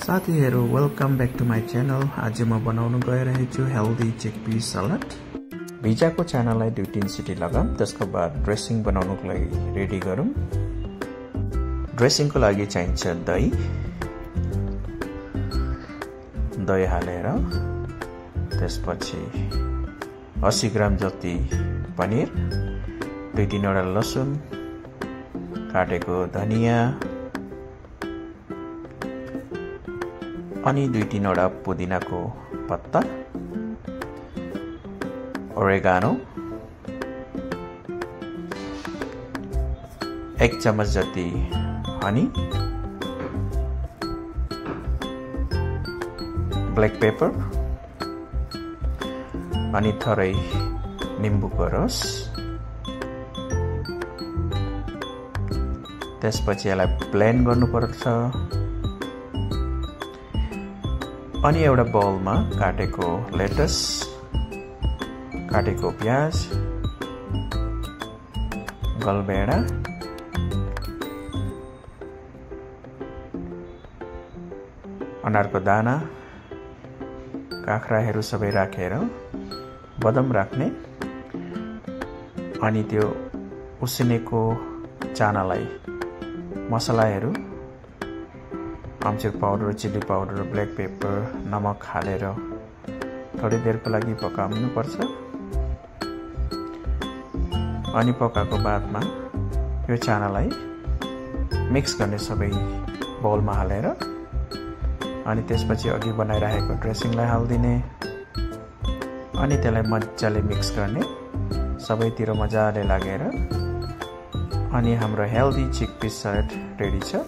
साथीहरु welcome back to my channel. आज म बनाउन गइरहेछु हेल्दी चिकपी सलाद। भिजाको चानालाई 2-3 सिटी लगाम। त्यसको बाद ड्रेसिङ बनाउनको लागि रेडी गरौँ। ड्रेसिङको लागि चाहिन्छ दही हालेर त्यसपछि 80 ग्राम जति पनिर, 2-3 वटा लसुन, काटेको धनिया अनि 2-3 वटा पुदिनाको पत्ता, ओरेगानो, 1 चम्मच जति हनी, ब्ल्याक पेपर अनि थोरै निम्बुको रस। त्यसपछि यसलाई ब्लेन्ड गर्नुपर्छ। अनि एउटा बाउलमा काटेको लेटस, काटेको प्याज, गलबेडा, अनारको दाना, काँक्राहरू सबै राखेर बदाम राख्ने अनि त्यो उसिनेको चानालाई मसलाहरू amchur powder, chilli powder, black pepper, नमक हालेर थोरै देरको लागि पकाउनु पर्छ। अनि पकाएको बादमा यो चानालाई मिक्स गर्ने सबै बाउलमा हालेर अनि त्यसपछि अघि बनाइराखेको ड्रेसिङलाई हाल्दिने अनि त्यसलाई मजाले मिक्स गर्ने, सबैतिर मजाले लागेर अनि हाम्रो हेल्दी चिकपी सलाद रेडी छ।